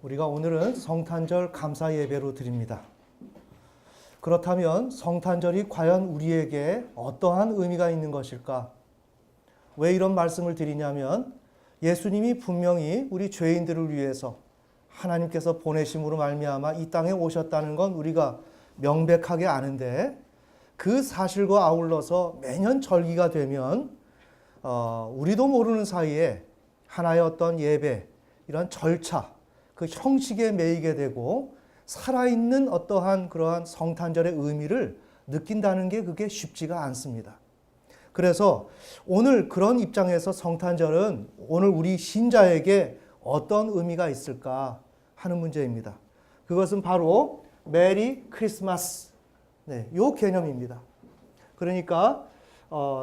우리가 오늘은 성탄절 감사 예배로 드립니다. 그렇다면 성탄절이 과연 우리에게 어떠한 의미가 있는 것일까? 왜 이런 말씀을 드리냐면 예수님이 분명히 우리 죄인들을 위해서 하나님께서 보내심으로 말미암아 이 땅에 오셨다는 건 우리가 명백하게 아는데, 그 사실과 아울러서 매년 절기가 되면 우리도 모르는 사이에 하나의 어떤 예배, 이런 절차, 그 형식에 매이게 되고 살아있는 어떠한 그러한 성탄절의 의미를 느낀다는 게 그게 쉽지가 않습니다. 그래서 오늘 그런 입장에서 성탄절은 오늘 우리 신자에게 어떤 의미가 있을까 하는 문제입니다. 그것은 바로 메리 크리스마스, 요 개념입니다. 그러니까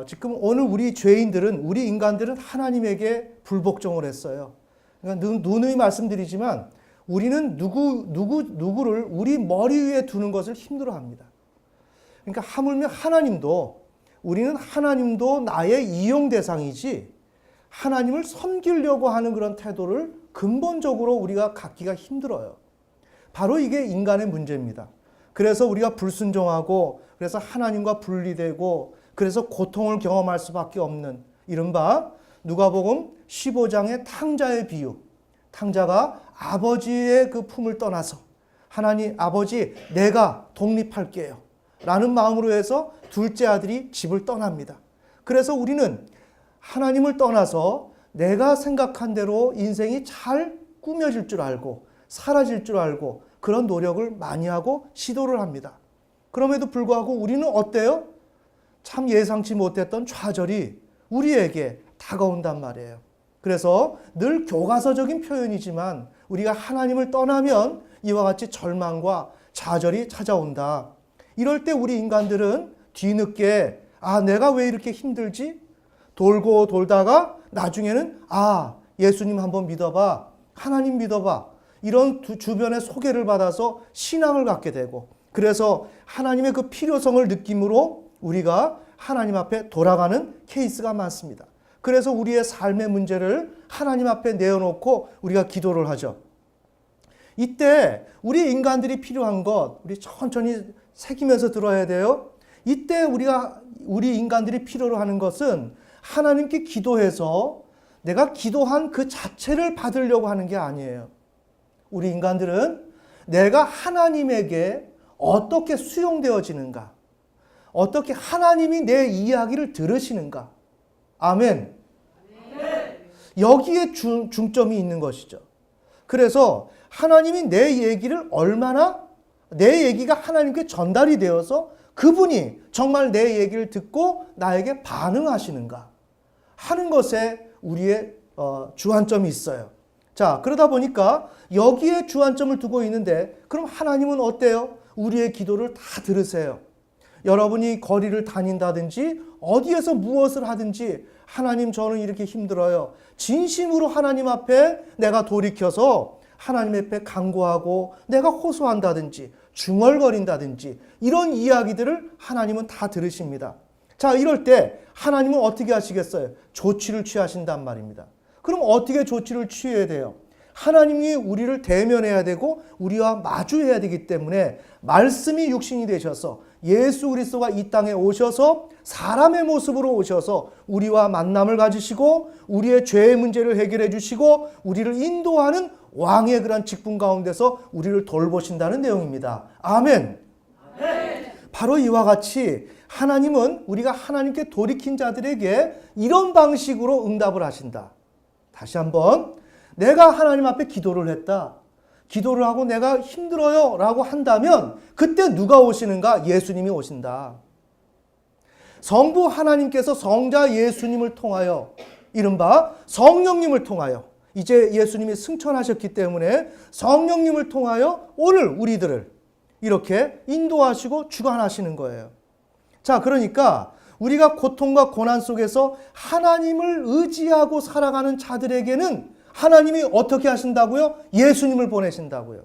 지금 오늘 우리 죄인들은, 우리 인간들은 하나님에게 불복종을 했어요. 그러니까 누누이 말씀드리지만 우리는 누구를 우리 머리 위에 두는 것을 힘들어합니다. 그러니까 하물며 우리는 하나님도 나의 이용 대상이지 하나님을 섬기려고 하는 그런 태도를 근본적으로 우리가 갖기가 힘들어요. 바로 이게 인간의 문제입니다. 그래서 우리가 불순종하고, 그래서 하나님과 분리되고, 그래서 고통을 경험할 수밖에 없는, 이른바 누가복음 15장의 탕자의 비유. 탕자가 아버지의 그 품을 떠나서 하나님 아버지 내가 독립할게요 라는 마음으로 해서 둘째 아들이 집을 떠납니다. 그래서 우리는 하나님을 떠나서 내가 생각한 대로 인생이 잘 꾸며질 줄 알고 사라질 줄 알고 그런 노력을 많이 하고 시도를 합니다. 그럼에도 불구하고 우리는 어때요? 참 예상치 못했던 좌절이 우리에게 다가온단 말이에요. 그래서 늘 교과서적인 표현이지만 우리가 하나님을 떠나면 이와 같이 절망과 좌절이 찾아온다. 이럴 때 우리 인간들은 뒤늦게 내가 왜 이렇게 힘들지? 돌고 돌다가 나중에는 예수님 한번 믿어봐, 하나님 믿어봐, 이런 주변의 소개를 받아서 신앙을 갖게 되고, 그래서 하나님의 그 필요성을 느낌으로 우리가 하나님 앞에 돌아가는 케이스가 많습니다. 그래서 우리의 삶의 문제를 하나님 앞에 내어놓고 우리가 기도를 하죠. 이때 우리 인간들이 필요한 것, 우리 천천히 새기면서 들어야 돼요. 이때 우리 인간들이 필요로 하는 것은 하나님께 기도해서 내가 기도한 그 자체를 받으려고 하는 게 아니에요. 우리 인간들은 내가 하나님에게 어떻게 수용되어지는가, 어떻게 하나님이 내 이야기를 들으시는가. 아멘. 여기에 중점이 있는 것이죠. 그래서 하나님이 내 얘기가 하나님께 전달이 되어서 그분이 정말 내 얘기를 듣고 나에게 반응하시는가 하는 것에 우리의 주안점이 있어요. 자, 그러다 보니까 여기에 주안점을 두고 있는데, 그럼 하나님은 어때요? 우리의 기도를 다 들으세요. 여러분이 거리를 다닌다든지 어디에서 무엇을 하든지 하나님 저는 이렇게 힘들어요. 진심으로 하나님 앞에 내가 돌이켜서 하나님 앞에 간구하고 내가 호소한다든지 중얼거린다든지 이런 이야기들을 하나님은 다 들으십니다. 자, 이럴 때 하나님은 어떻게 하시겠어요? 조치를 취하신단 말입니다. 그럼 어떻게 조치를 취해야 돼요? 하나님이 우리를 대면해야 되고 우리와 마주해야 되기 때문에 말씀이 육신이 되셔서 예수 그리스도가 이 땅에 오셔서 사람의 모습으로 오셔서 우리와 만남을 가지시고 우리의 죄의 문제를 해결해 주시고 우리를 인도하는 왕의 그런 직분 가운데서 우리를 돌보신다는 내용입니다. 아멘. 바로 이와 같이 하나님은 우리가 하나님께 돌이킨 자들에게 이런 방식으로 응답을 하신다. 다시 한번, 내가 하나님 앞에 기도를 했다. 기도를 하고 내가 힘들어요 라고 한다면 그때 누가 오시는가? 예수님이 오신다. 성부 하나님께서 성자 예수님을 통하여, 이른바 성령님을 통하여, 이제 예수님이 승천하셨기 때문에 성령님을 통하여 오늘 우리들을 이렇게 인도하시고 주관하시는 거예요. 자, 그러니까 우리가 고통과 고난 속에서 하나님을 의지하고 살아가는 자들에게는 하나님이 어떻게 하신다고요? 예수님을 보내신다고요.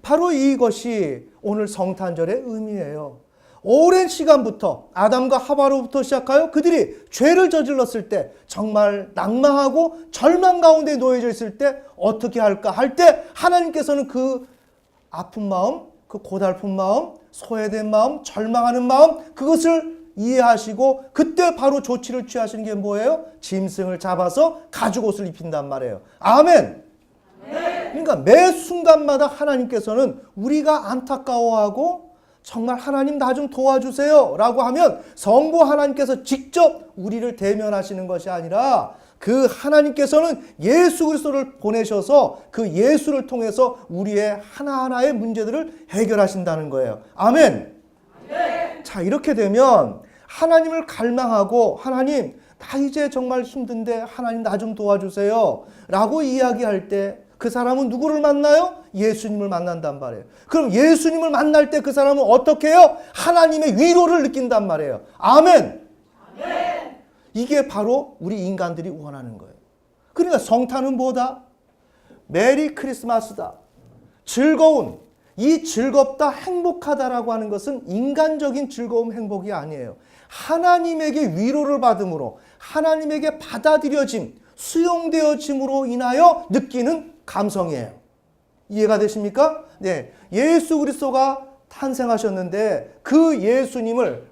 바로 이것이 오늘 성탄절의 의미예요. 오랜 시간부터 아담과 하와로부터 시작하여 그들이 죄를 저질렀을 때 정말 낭망하고 절망 가운데 놓여져 있을 때 어떻게 할까 할 때 하나님께서는 그 아픈 마음, 그 고달픈 마음, 소외된 마음, 절망하는 마음 그것을 이해하시고 그때 바로 조치를 취하시는 게 뭐예요? 짐승을 잡아서 가죽옷을 입힌단 말이에요. 아멘. 그러니까 매 순간마다 하나님께서는 우리가 안타까워하고 정말 하나님 나 좀 도와주세요 라고 하면 성부 하나님께서 직접 우리를 대면하시는 것이 아니라 그 하나님께서는 예수 그리스도를 보내셔서 그 예수를 통해서 우리의 하나하나의 문제들을 해결하신다는 거예요. 아멘. 자, 이렇게 되면 하나님을 갈망하고 하나님 나 이제 정말 힘든데 하나님 나 좀 도와주세요 라고 이야기할 때 그 사람은 누구를 만나요? 예수님을 만난단 말이에요. 그럼 예수님을 만날 때 그 사람은 어떻게 해요? 하나님의 위로를 느낀단 말이에요. 아멘. 이게 바로 우리 인간들이 원하는 거예요. 그러니까 성탄은 뭐다? 메리 크리스마스다. 즐거운, 이 즐겁다, 행복하다라고 하는 것은 인간적인 즐거움, 행복이 아니에요. 하나님에게 위로를 받음으로, 하나님에게 받아들여짐, 수용되어짐으로 인하여 느끼는 감성이에요. 이해가 되십니까? 네. 예수 그리스도가 탄생하셨는데 그 예수님을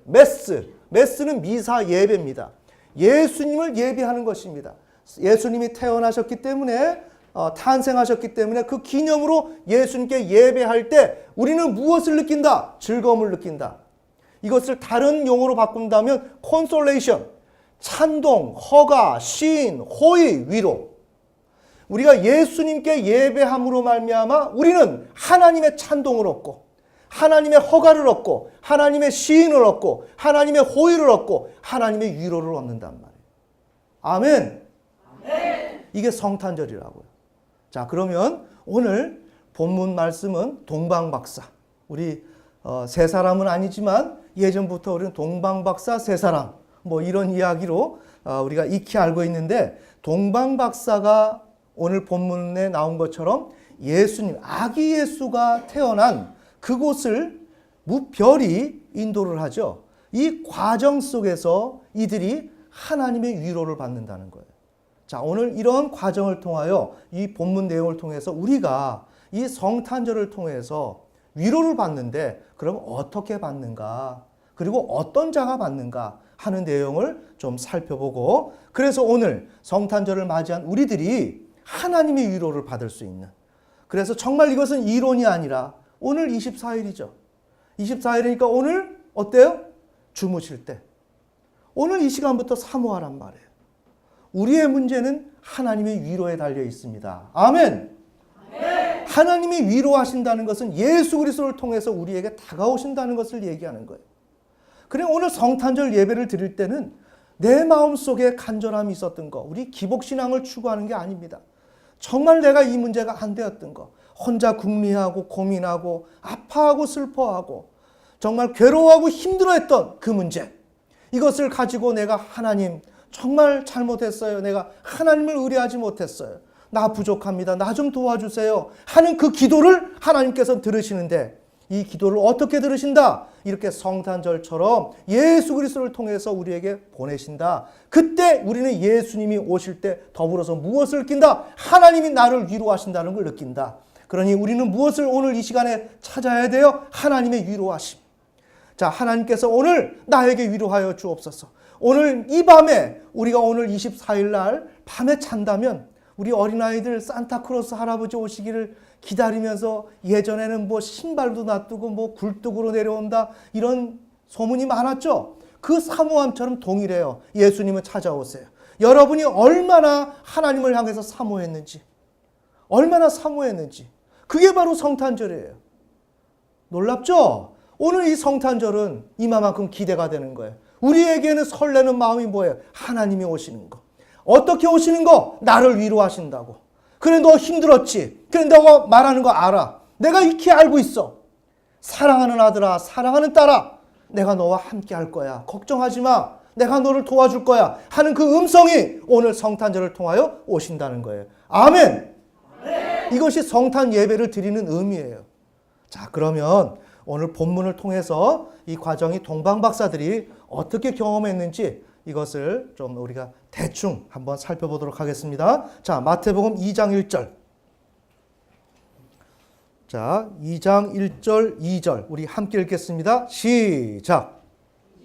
메스는 미사 예배입니다. 예수님을 예배하는 것입니다. 예수님이 태어나셨기 때문에 탄생하셨기 때문에 그 기념으로 예수님께 예배할 때 우리는 무엇을 느낀다? 즐거움을 느낀다. 이것을 다른 용어로 바꾼다면 콘솔레이션, 찬동, 허가, 시인, 호의, 위로. 우리가 예수님께 예배함으로 말미암아 우리는 하나님의 찬동을 얻고 하나님의 허가를 얻고 하나님의 시인을 얻고 하나님의 호의를 얻고 하나님의 위로를 얻는단 말이에요. 아멘. 이게 성탄절이라고요. 자, 그러면 오늘 본문 말씀은 동방박사. 우리 세 사람은 아니지만 예전부터 우리는 동방박사 세 사람 뭐 이런 이야기로 우리가 익히 알고 있는데 동방박사가 오늘 본문에 나온 것처럼 예수님, 아기 예수가 태어난 그곳을 무별히 인도를 하죠. 이 과정 속에서 이들이 하나님의 위로를 받는다는 거예요. 자, 오늘 이런 과정을 통하여 이 본문 내용을 통해서 우리가 이 성탄절을 통해서 위로를 받는데 그럼 어떻게 받는가? 그리고 어떤 자가 받는가 하는 내용을 좀 살펴보고 그래서 오늘 성탄절을 맞이한 우리들이 하나님의 위로를 받을 수 있는 그래서 정말 이것은 이론이 아니라 오늘 24일이죠. 24일이니까 오늘 어때요? 주무실 때. 오늘 이 시간부터 사모하란 말이에요. 우리의 문제는 하나님의 위로에 달려 있습니다. 아멘. 하나님이 위로하신다는 것은 예수 그리스도를 통해서 우리에게 다가오신다는 것을 얘기하는 거예요. 그래 오늘 성탄절 예배를 드릴 때는 내 마음속에 간절함이 있었던 거 우리 기복신앙을 추구하는 게 아닙니다. 정말 내가 이 문제가 안 되었던 거 혼자 궁리하고 고민하고 아파하고 슬퍼하고 정말 괴로워하고 힘들어했던 그 문제 이것을 가지고 내가 하나님 정말 잘못했어요. 내가 하나님을 의뢰하지 못했어요. 나 부족합니다. 나 좀 도와주세요. 하는 그 기도를 하나님께서 들으시는데 이 기도를 어떻게 들으신다? 이렇게 성탄절처럼 예수 그리스도를 통해서 우리에게 보내신다. 그때 우리는 예수님이 오실 때 더불어서 무엇을 느낀다? 하나님이 나를 위로하신다는 걸 느낀다. 그러니 우리는 무엇을 오늘 이 시간에 찾아야 돼요? 하나님의 위로하심. 자, 하나님께서 오늘 나에게 위로하여 주옵소서. 오늘 이 밤에 우리가 오늘 24일 날 밤에 잔다면 우리 어린아이들 산타크로스 할아버지 오시기를 기다리면서 예전에는 뭐 신발도 놔두고 뭐 굴뚝으로 내려온다 이런 소문이 많았죠. 그 사모함처럼 동일해요. 예수님은 찾아오세요. 여러분이 얼마나 하나님을 향해서 사모했는지 얼마나 사모했는지 그게 바로 성탄절이에요. 놀랍죠? 오늘 이 성탄절은 이만큼 기대가 되는 거예요. 우리에게는 설레는 마음이 뭐예요? 하나님이 오시는 거. 어떻게 오시는 거? 나를 위로하신다고. 그래 너 힘들었지? 그래 너가 말하는 거 알아. 내가 익히 알고 있어. 사랑하는 아들아, 사랑하는 딸아, 내가 너와 함께 할 거야. 걱정하지 마. 내가 너를 도와줄 거야. 하는 그 음성이 오늘 성탄절을 통하여 오신다는 거예요. 아멘. 이것이 성탄 예배를 드리는 의미예요. 자, 그러면 오늘 본문을 통해서 이 과정이 동방박사들이 어떻게 경험했는지 이것을 좀 우리가 대충 한번 살펴보도록 하겠습니다. 자, 마태복음 2장 1절. 자, 2장 1절, 2절 우리 함께 읽겠습니다. 시작.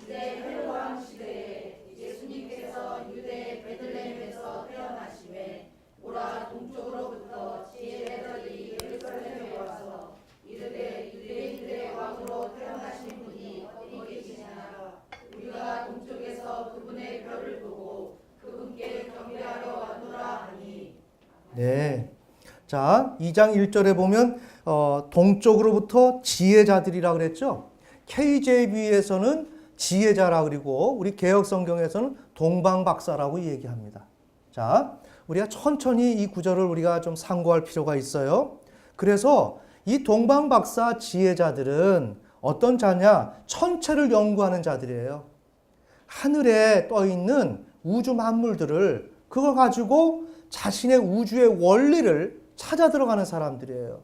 이제 헤롯 시대에 예수님께서 유대 베들레헴에서 태어나심에 보라 동쪽으로부터 지혜자들이 예루살렘에 와서 이르되 유대인들의 왕으로 태어나신 분이 어디 계시냐 우리가 동쪽에서 그분의 별을 보고 그분께 경배하러 왔노라 하니. 네. 자, 2장 1절에 보면 동쪽으로부터 지혜자들이라 그랬죠. KJV에서는 지혜자라 그리고 우리 개혁성경에서는 동방박사라고 얘기합니다. 자, 우리가 천천히 이 구절을 우리가 좀 상고할 필요가 있어요. 그래서 이 동방박사 지혜자들은 어떤 자냐? 천체를 연구하는 자들이에요. 하늘에 떠 있는 우주 만물들을 그걸 가지고 자신의 우주의 원리를 찾아 들어가는 사람들이에요.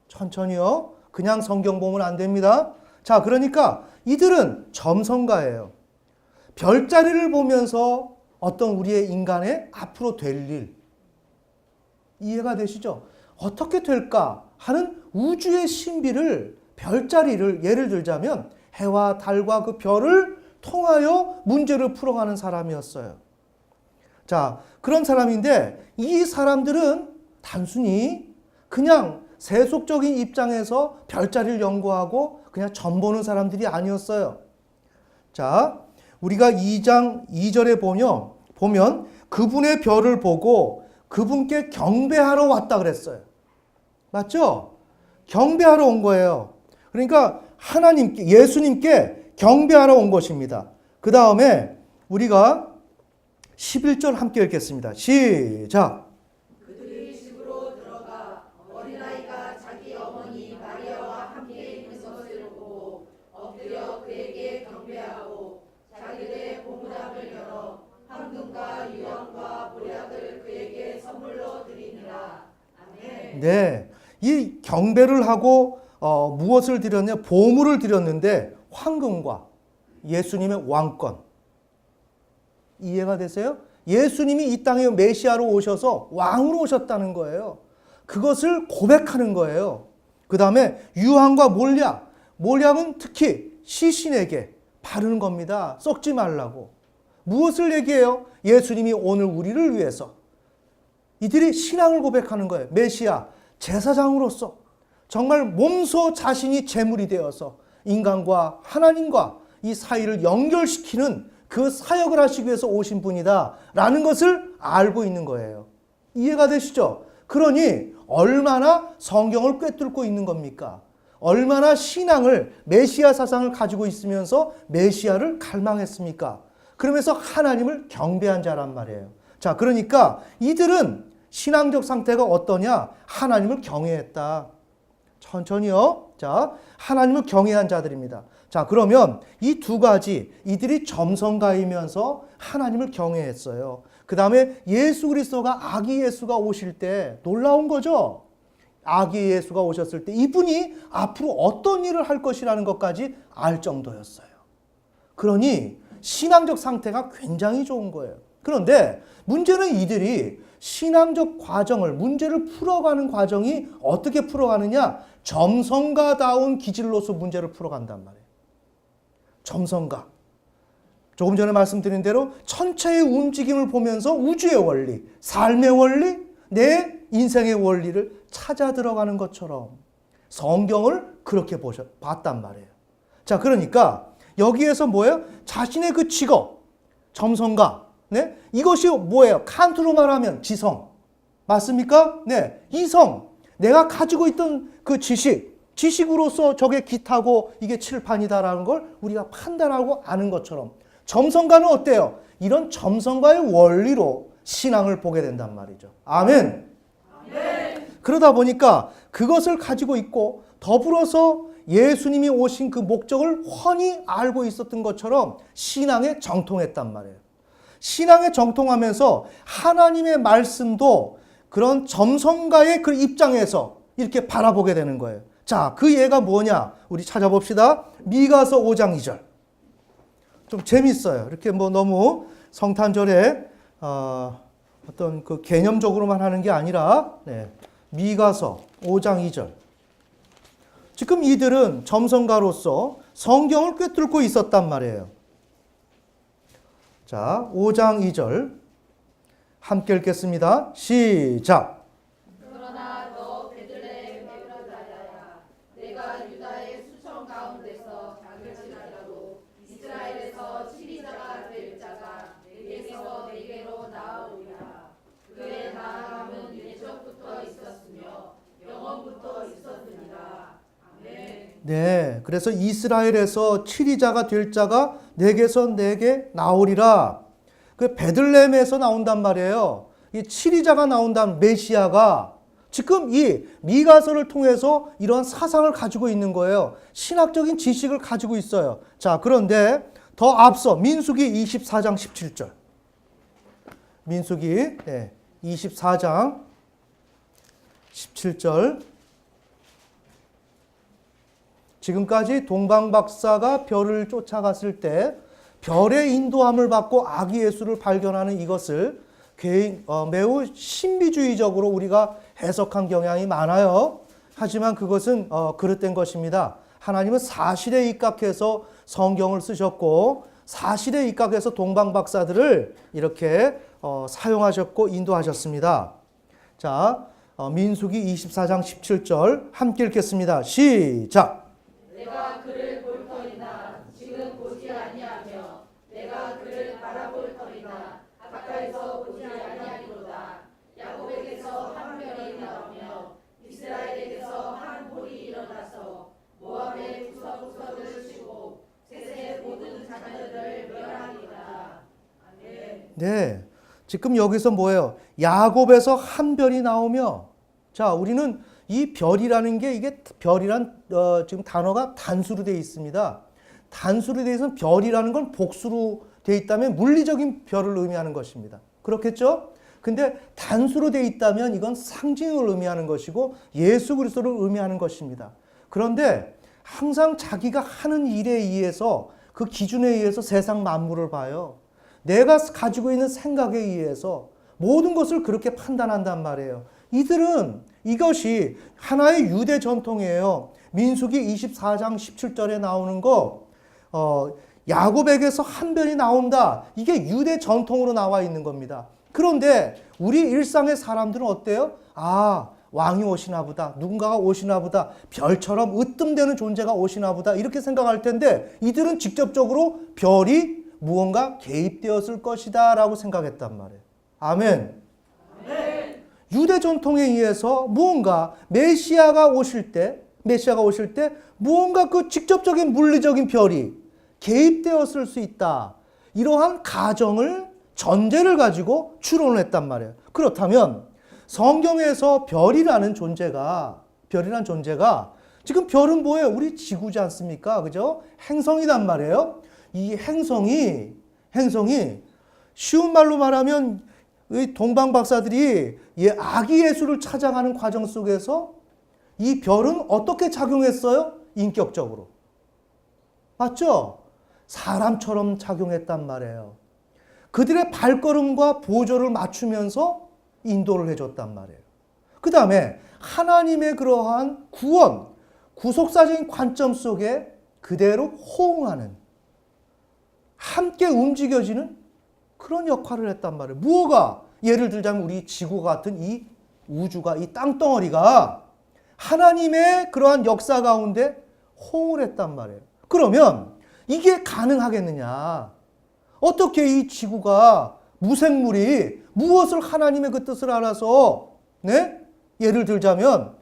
천천히요. 그냥 성경 보면 안 됩니다. 자, 그러니까 이들은 점성가예요. 별자리를 보면서 어떤 우리의 인간의 앞으로 될 일 이해가 되시죠? 어떻게 될까 하는 우주의 신비를 별자리를 예를 들자면 해와 달과 그 별을 통하여 문제를 풀어가는 사람이었어요. 자, 그런 사람인데 이 사람들은 단순히 그냥 세속적인 입장에서 별자리를 연구하고 그냥 점 보는 사람들이 아니었어요. 자, 우리가 2장 2절에 보면 그분의 별을 보고 그분께 경배하러 왔다 그랬어요. 맞죠? 경배하러 온 거예요. 그러니까 하나님께, 예수님께 경배하러 온 것입니다. 그 다음에 우리가 11절 함께 읽겠습니다. 시작. 그들이 집으로 들어가 어린아이가 자기 어머니 마리아와 함께 있는 것을 보고 엎드려 그에게 경배하고 자기들의 고무장을 열어 황금과 유황과 보약을 그에게 선물로 드리니라. 아멘. 네, 이 경배를 하고 무엇을 드렸냐? 보물을 드렸는데 황금과 예수님의 왕권. 이해가 되세요? 예수님이 이 땅에 메시아로 오셔서 왕으로 오셨다는 거예요. 그것을 고백하는 거예요. 그 다음에 유황과 몰약. 몰약은 특히 시신에게 바르는 겁니다. 썩지 말라고. 무엇을 얘기해요? 예수님이 오늘 우리를 위해서 이들이 신앙을 고백하는 거예요. 메시아, 제사장으로서 정말 몸소 자신이 제물이 되어서 인간과 하나님과 이 사이를 연결시키는 그 사역을 하시기 위해서 오신 분이다 라는 것을 알고 있는 거예요. 이해가 되시죠? 그러니 얼마나 성경을 꿰뚫고 있는 겁니까? 얼마나 신앙을, 메시아 사상을 가지고 있으면서 메시아를 갈망했습니까? 그러면서 하나님을 경배한 자란 말이에요. 자, 그러니까 이들은 신앙적 상태가 어떠냐? 하나님을 경외했다. 천천히요. 자, 하나님을 경외한 자들입니다. 자, 그러면 이 두 가지, 이들이 점성가이면서 하나님을 경외했어요. 그 다음에 예수 그리스도가 아기 예수가 오실 때 놀라운 거죠. 아기 예수가 오셨을 때 이분이 앞으로 어떤 일을 할 것이라는 것까지 알 정도였어요. 그러니 신앙적 상태가 굉장히 좋은 거예요. 그런데 문제는 이들이 신앙적 과정을, 문제를 풀어가는 과정이 어떻게 풀어가느냐? 점성가다운 기질로서 문제를 풀어간단 말이에요. 점성가. 조금 전에 말씀드린 대로 천체의 움직임을 보면서 우주의 원리, 삶의 원리, 내 인생의 원리를 찾아 들어가는 것처럼 성경을 그렇게 봤단 말이에요. 자, 그러니까 여기에서 뭐예요? 자신의 그 직업, 점성가. 네? 이것이 뭐예요? 칸트로 말하면 지성. 맞습니까? 네. 이성. 내가 가지고 있던 그 지식으로서 저게 기타고 이게 칠판이다라는 걸 우리가 판단하고 아는 것처럼 점성가는 어때요? 이런 점성가의 원리로 신앙을 보게 된단 말이죠. 아멘. 아멘. 그러다 보니까 그것을 가지고 있고 더불어서 예수님이 오신 그 목적을 훤히 알고 있었던 것처럼 신앙에 정통했단 말이에요. 신앙에 정통하면서 하나님의 말씀도 그런 점성가의 그 입장에서 이렇게 바라보게 되는 거예요. 자, 그 예가 뭐냐? 우리 찾아봅시다. 미가서 5장 2절. 좀 재밌어요. 이렇게 뭐 너무 성탄절에 어떤 그 개념적으로만 하는 게 아니라 미가서 5장 2절. 지금 이들은 점성가로서 성경을 꿰뚫고 있었단 말이에요. 자, 5장 2절 함께 읽겠습니다. 시작. 그러나 너 베들레헴 에프라다야, 내가 유다의 수청 가운데서 작을지라도 이스라엘에서 치리자가 될 자가 내게서 내게로 나아오리라. 그의 나아감은 예적부터 있었으며 영원부터 있었느니라. 아멘. 네, 그래서 이스라엘에서 치리자가 될 자가 내게서 내게 나오리라. 그 베들레헴에서 나온단 말이에요. 이 치리자가 나온다는 메시아가 지금 이 미가서를 통해서 이런 사상을 가지고 있는 거예요. 신학적인 지식을 가지고 있어요. 자, 그런데 더 앞서 민수기 24장 17절. 민수기 24장 17절. 지금까지 동방박사가 별을 쫓아갔을 때 별의 인도함을 받고 아기 예수를 발견하는 이것을 매우 신비주의적으로 우리가 해석한 경향이 많아요. 하지만 그것은 그릇된 것입니다. 하나님은 사실에 입각해서 성경을 쓰셨고 사실에 입각해서 동방박사들을 이렇게 사용하셨고 인도하셨습니다. 자, 민수기 24장 17절 함께 읽겠습니다. 시작. 내가 그를 볼 터이나 지금 보지 아니하며 내가 그를 바라볼 터이나 가까이서 보지 아니하리로다. 야곱에게서 한 별이 나오며 이스라엘에게서 한 볼이 일어나서 모압의 구석구석을 치고 셋의 모든 자녀들을 멸하리로다. 아멘. 네, 지금 여기서 뭐예요? 야곱에서 한 별이 나오며, 자, 우리는 이 별이라는 게 이게 별이란 지금 단어가 단수로 되어 있습니다. 단수로 되어 있으면 별이라는 건 복수로 되어 있다면 물리적인 별을 의미하는 것입니다. 그렇겠죠? 근데 단수로 되어 있다면 이건 상징을 의미하는 것이고 예수 그리스도를 의미하는 것입니다. 그런데 항상 자기가 하는 일에 의해서 그 기준에 의해서 세상 만물을 봐요. 내가 가지고 있는 생각에 의해서 모든 것을 그렇게 판단한단 말이에요. 이들은 이것이 하나의 유대 전통이에요. 민수기 24장 17절에 나오는 거 야곱에게서 한 별이 나온다. 이게 유대 전통으로 나와 있는 겁니다. 그런데 우리 일상의 사람들은 어때요? 아, 왕이 오시나 보다. 누군가가 오시나 보다. 별처럼 으뜸되는 존재가 오시나 보다. 이렇게 생각할 텐데 이들은 직접적으로 별이 무언가 개입되었을 것이다 라고 생각했단 말이에요. 아멘. 아멘. 유대 전통에 의해서 무언가 메시아가 오실 때 무언가 그 직접적인 물리적인 별이 개입되었을 수 있다. 이러한 가정을 전제를 가지고 추론을 했단 말이에요. 그렇다면 성경에서 별이라는 존재가 지금 별은 뭐예요? 우리 지구지 않습니까? 그죠? 행성이란 말이에요. 이 행성이 쉬운 말로 말하면 이 동방 박사들이 아기 예수를 찾아가는 과정 속에서 이 별은 어떻게 작용했어요? 인격적으로. 맞죠? 사람처럼 작용했단 말이에요. 그들의 발걸음과 보조를 맞추면서 인도를 해줬단 말이에요. 그 다음에 하나님의 그러한 구원, 구속사적인 관점 속에 그대로 호응하는, 함께 움직여지는 그런 역할을 했단 말이에요. 무엇가? 예를 들자면 우리 지구 같은 이 우주가, 이 땅덩어리가 하나님의 그러한 역사 가운데 호응을 했단 말이에요. 그러면 이게 가능하겠느냐? 어떻게 이 지구가, 무생물이 무엇을 하나님의 그 뜻을 알아서, 예를 들자면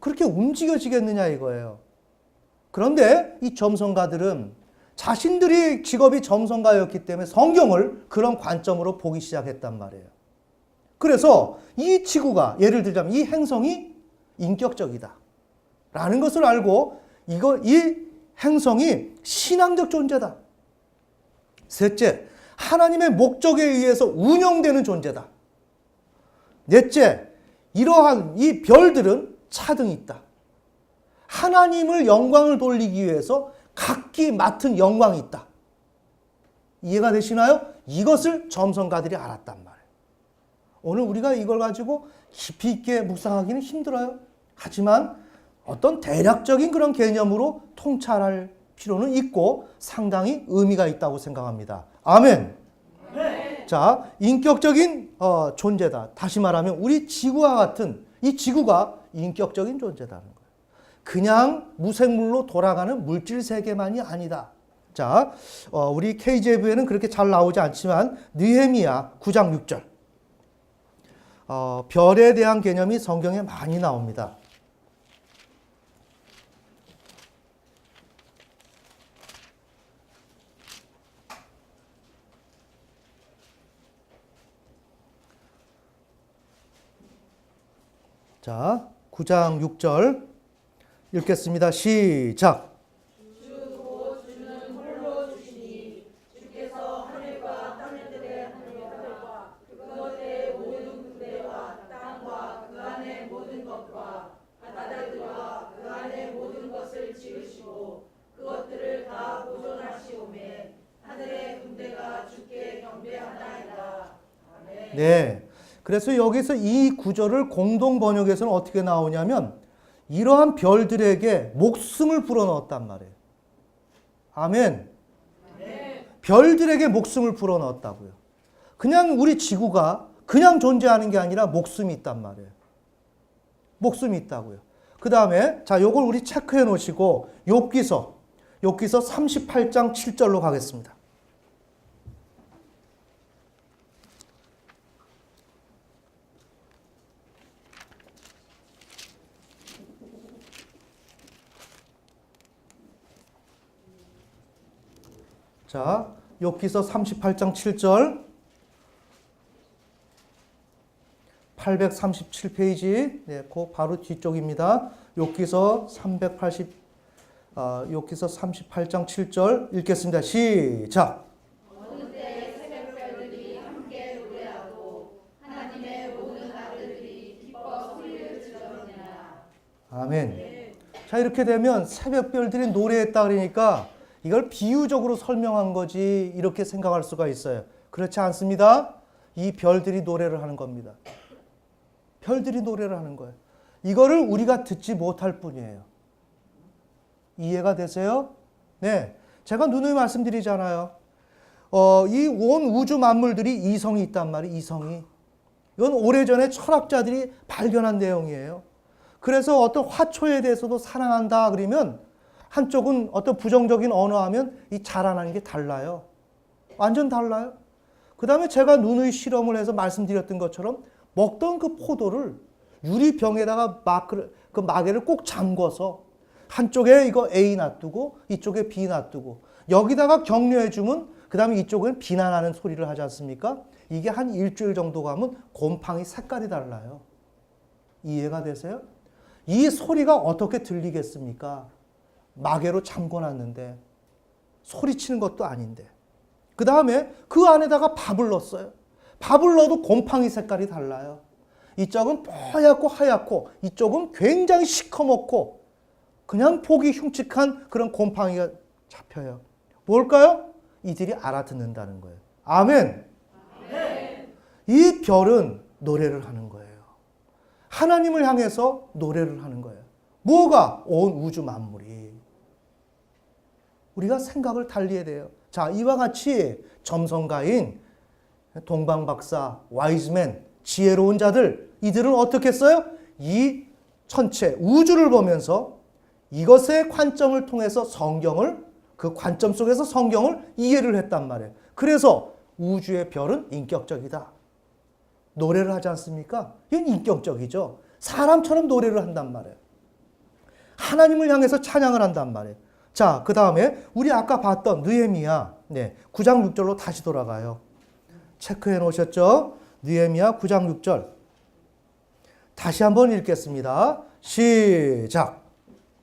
그렇게 움직여지겠느냐 이거예요. 그런데 이 점성가들은 자신들이 직업이 점성가였기 때문에 성경을 그런 관점으로 보기 시작했단 말이에요. 그래서 이 지구가, 예를 들자면 이 행성이 인격적이다 라는 것을 알고 이 행성이 신앙적 존재다. 셋째, 하나님의 목적에 의해서 운영되는 존재다. 넷째, 이러한 이 별들은 차등이 있다. 하나님을 영광을 돌리기 위해서 각기 맡은 영광이 있다. 이해가 되시나요? 이것을 점성가들이 알았단 말이에요. 오늘 우리가 이걸 가지고 깊이 있게 묵상하기는 힘들어요. 하지만 어떤 대략적인 그런 개념으로 통찰할 필요는 있고 상당히 의미가 있다고 생각합니다. 아멘. 네. 자, 인격적인 존재다. 다시 말하면 우리 지구와 같은 이 지구가 인격적인 존재다는 거예요. 그냥 무생물로 돌아가는 물질 세계만이 아니다. 자, 우리 KJV에는 그렇게 잘 나오지 않지만 느헤미야 9장 6절. 별에 대한 개념이 성경에 많이 나옵니다. 자, 9장 6절 읽겠습니다. 시작. 주 주는 홀로 주시니 주께서 하늘과 하늘들의 하늘과 그것의 모든 군대와 땅과 그 안의 모든 것과 바다들과 그 안의 모든 것을 지으시고 그것들을 다 보존하시오매 하늘의 군대가 주께 경배하나이다. 아멘. 네. 그래서 여기서 이 구절을 공동 번역에서는 어떻게 나오냐면 이러한 별들에게 목숨을 불어넣었단 말이에요. 아멘. 네. 별들에게 목숨을 불어넣었다고요. 그냥 우리 지구가 그냥 존재하는 게 아니라 목숨이 있단 말이에요. 목숨이 있다고요. 그 다음에 자, 요걸 우리 체크해 놓으시고 욥기서 38장 7절로 가겠습니다. 자, 욥기서 38장 7절 837페이지 네, 그 바로 뒤쪽입니다. 욥기서 38장 7절 읽겠습니다. 시작. 어느 때 새벽별들이 함께 노래하고 하나님의 모든 아들들이 기뻐 소리를 질러내나. 아멘. 자, 이렇게 되면 새벽별들이 노래했다 그러니까 이걸 비유적으로 설명한 거지 이렇게 생각할 수가 있어요. 그렇지 않습니다. 이 별들이 노래를 하는 겁니다. 별들이 노래를 하는 거예요. 이거를 우리가 듣지 못할 뿐이에요. 이해가 되세요? 네. 제가 누누이 말씀드리잖아요. 이 온 우주 만물들이 이성이 있단 말이에요. 이성이. 이건 오래전에 철학자들이 발견한 내용이에요. 그래서 어떤 화초에 대해서도 사랑한다 그러면 한쪽은 어떤 부정적인 언어하면 이 자라나는 게 달라요. 완전 달라요. 그 다음에 제가 누누이 실험을 해서 말씀드렸던 것처럼 먹던 그 포도를 유리병에다가 그 마개를 꼭 잠궈서 한쪽에 이거 A 놔두고 이쪽에 B 놔두고 여기다가 격려해주면 그 다음에 이쪽은 비난하는 소리를 하지 않습니까? 이게 한 일주일 정도 가면 곰팡이 색깔이 달라요. 이해가 되세요? 이 소리가 어떻게 들리겠습니까? 마개로 잠궈놨는데 소리치는 것도 아닌데 그 다음에 그 안에다가 밥을 넣었어요. 밥을 넣어도 곰팡이 색깔이 달라요. 이쪽은 뽀얗고 하얗고 이쪽은 굉장히 시커멓고 그냥 보기 흉측한 그런 곰팡이가 잡혀요. 뭘까요? 이들이 알아듣는다는 거예요. 아멘. 아멘. 이 별은 노래를 하는 거예요. 하나님을 향해서 노래를 하는 거예요. 뭐가? 온 우주 만물이. 우리가 생각을 달리해야 돼요. 자, 이와 같이 점성가인 동방박사, 와이즈맨, 지혜로운 자들, 이들은 어떻게 했어요? 이 천체, 우주를 보면서 이것의 관점을 통해서 성경을, 그 관점 속에서 성경을 이해를 했단 말이에요. 그래서 우주의 별은 인격적이다. 노래를 하지 않습니까? 이건 인격적이죠. 사람처럼 노래를 한단 말이에요. 하나님을 향해서 찬양을 한단 말이에요. 자, 그 다음에 우리 아까 봤던 느헤미야 9장 6절로 다시 돌아가요. 체크해 놓으셨죠? 느헤미야 9장 6절. 다시 한번 읽겠습니다. 시작.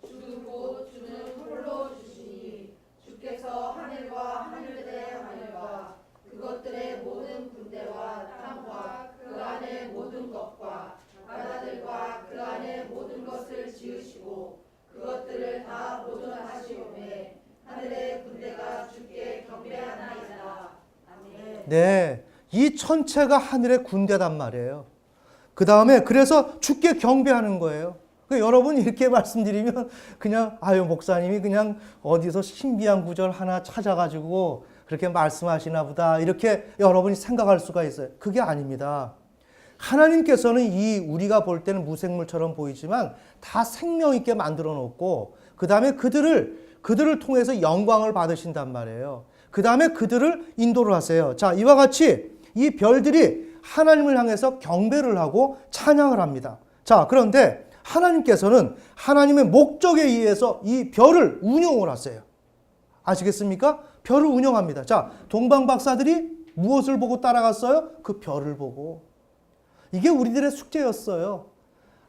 주고 주는 홀로 주시니 주께서 하늘과 하늘들의 하늘과 그것들의 모든 군대와 땅과 그 안의 모든 것과 바다들과 그 안의 모든 것을 지으시고 그것들을 다 보존하시오매 하늘의 군대가 주께 경배하나이다. 아멘. 네, 이 전체가 하늘의 군대단 말이에요. 그 다음에 그래서 주께 경배하는 거예요. 여러분 이렇게 말씀드리면 그냥 아유 목사님이 그냥 어디서 신비한 구절 하나 찾아가지고 그렇게 말씀하시나 보다 이렇게 여러분이 생각할 수가 있어요. 그게 아닙니다. 하나님께서는 이 우리가 볼 때는 무생물처럼 보이지만 다 생명 있게 만들어 놓고 그 다음에 그들을 통해서 영광을 받으신단 말이에요. 그 다음에 그들을 인도를 하세요. 자, 이와 같이 이 별들이 하나님을 향해서 경배를 하고 찬양을 합니다. 자, 그런데 하나님께서는 하나님의 목적에 의해서 이 별을 운용을 하세요. 아시겠습니까? 별을 운용합니다. 자, 동방박사들이 무엇을 보고 따라갔어요? 그 별을 보고. 이게 우리들의 숙제였어요.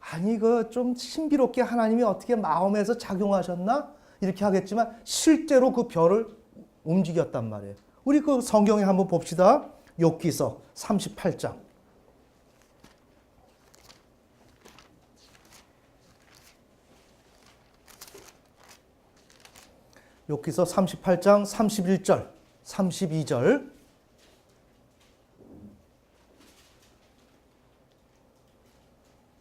아니, 좀 신비롭게 하나님이 어떻게 마음에서 작용하셨나? 이렇게 하겠지만 실제로 그 별을 움직였단 말이에요. 우리 그 성경에 한번 봅시다. 욥기서 38장. 욥기서 38장 31절, 32절.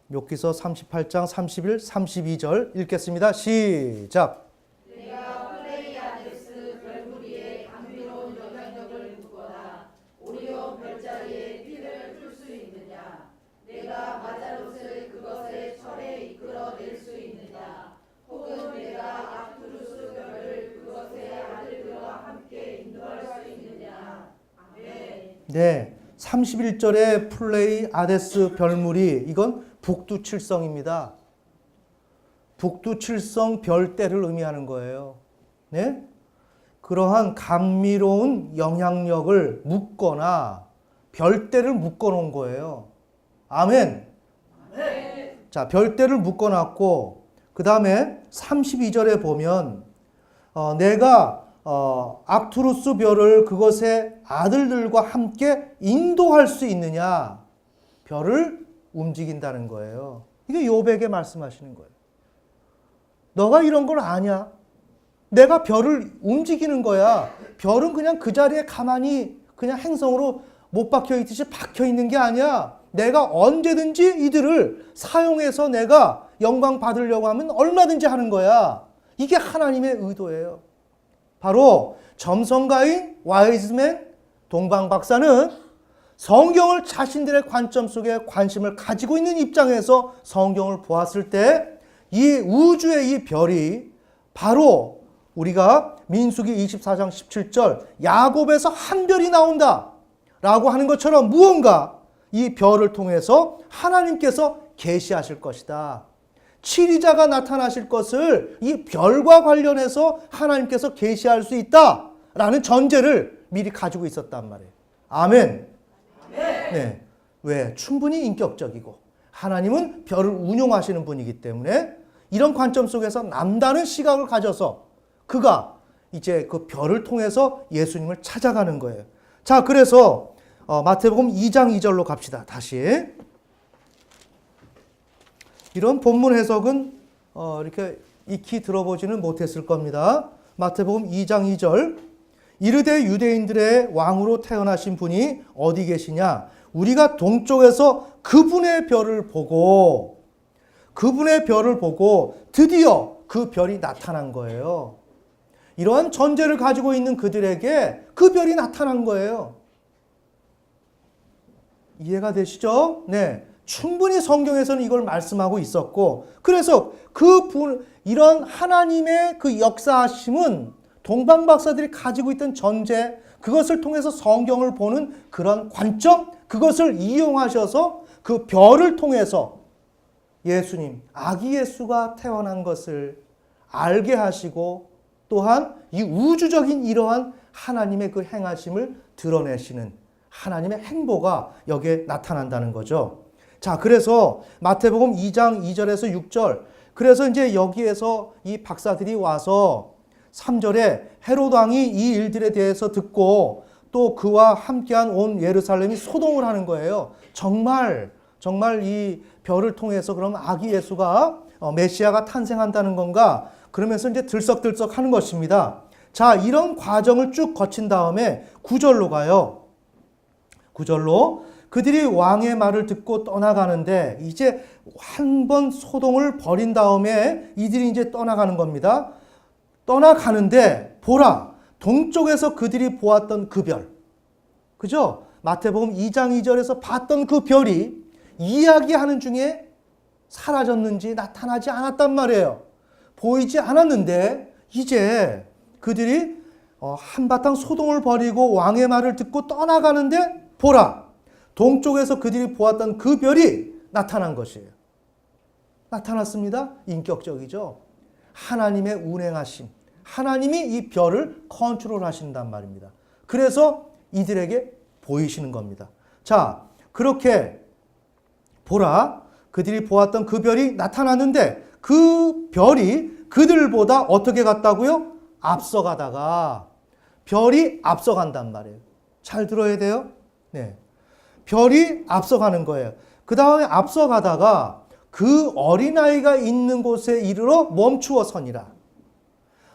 욥기서 38장 31, 32절 읽겠습니다. 시작. 내가 플레이아데스 별무리에 감미로운 영향력을 두거나 오리온 별자리에 피를 풀 수 있느냐? 내가 마자롯을 그것의 철에 이끌어낼 수 있느냐? 혹은 내가 아크루스 별을 그것의 아들들과 함께 인도할 수 있느냐? 아멘. 네, 31절의 플레이 아데스 별무리, 이건 북두칠성입니다. 북두칠성 별대를 의미하는 거예요. 네? 그러한 감미로운 영향력을 묶거나 별대를 묶어놓은 거예요. 아멘. 아멘. 자, 별대를 묶어놨고 그 다음에 32절에 보면 내가 악투루스 별을 그것의 아들들과 함께 인도할 수 있느냐? 별을 움직인다는 거예요. 이게 욥에게 말씀하시는 거예요. 너가 이런 걸 아냐? 내가 별을 움직이는 거야. 별은 그냥 그 자리에 가만히 그냥 행성으로 못 박혀 있듯이 박혀 있는 게 아니야. 내가 언제든지 이들을 사용해서 내가 영광 받으려고 하면 얼마든지 하는 거야. 이게 하나님의 의도예요. 바로 점성가인 와이즈맨 동방박사는 성경을 자신들의 관점 속에 관심을 가지고 있는 입장에서 성경을 보았을 때 이 우주의 이 별이 바로 우리가 민수기 24장 17절 야곱에서 한 별이 나온다 라고 하는 것처럼 무언가 이 별을 통해서 하나님께서 계시하실 것이다. 치리자가 나타나실 것을 이 별과 관련해서 하나님께서 계시할 수 있다라는 전제를 미리 가지고 있었단 말이에요. 아멘. 네. 왜? 충분히 인격적이고 하나님은 별을 운용하시는 분이기 때문에 이런 관점 속에서 남다른 시각을 가져서 그가 이제 그 별을 통해서 예수님을 찾아가는 거예요. 자, 그래서 마태복음 2장 2절로 갑시다. 다시. 이런 본문 해석은 이렇게 익히 들어보지는 못했을 겁니다. 마태복음 2장 2절. 이르되 유대인들의 왕으로 태어나신 분이 어디 계시냐? 우리가 동쪽에서 그분의 별을 보고 드디어 그 별이 나타난 거예요. 이러한 전제를 가지고 있는 그들에게 그 별이 나타난 거예요. 이해가 되시죠? 네. 충분히 성경에서는 이걸 말씀하고 있었고, 그래서 이런 하나님의 그 역사하심은 동방박사들이 가지고 있던 전제, 그것을 통해서 성경을 보는 그런 관점, 그것을 이용하셔서 그 별을 통해서 예수님, 아기 예수가 태어난 것을 알게 하시고 또한 이 우주적인 이러한 하나님의 그 행하심을 드러내시는 하나님의 행보가 여기에 나타난다는 거죠. 자, 그래서 마태복음 2장 2절에서 6절, 그래서 이제 여기에서 이 박사들이 와서 3절에 헤롯 왕이 이 일들에 대해서 듣고 또 그와 함께한 온 예루살렘이 소동을 하는 거예요. 정말 이 별을 통해서 그럼 아기 예수가 메시아가 탄생한다는 건가? 그러면서 이제 들썩들썩 하는 것입니다. 자, 이런 과정을 쭉 거친 다음에 9절로 가요. 9절로 그들이 왕의 말을 듣고 떠나가는데 이제 한 번 소동을 벌인 다음에 이들이 이제 떠나가는 겁니다. 떠나가는데 보라, 동쪽에서 그들이 보았던 그 별. 그죠? 마태복음 2장 2절에서 봤던 그 별이 이야기하는 중에 사라졌는지 나타나지 않았단 말이에요. 보이지 않았는데 이제 그들이 한바탕 소동을 벌이고 왕의 말을 듣고 떠나가는데 보라, 동쪽에서 그들이 보았던 그 별이 나타난 것이에요. 나타났습니다. 인격적이죠. 하나님의 운행하심. 하나님이 이 별을 컨트롤하신단 말입니다. 그래서 이들에게 보이시는 겁니다. 자, 그렇게 보라, 그들이 보았던 그 별이 나타났는데 그 별이 그들보다 어떻게 갔다고요? 앞서가다가 별이 앞서간단 말이에요. 잘 들어야 돼요. 네, 별이 앞서가는 거예요. 그 다음에 앞서가다가 그 어린아이가 있는 곳에 이르러 멈추어 서니라.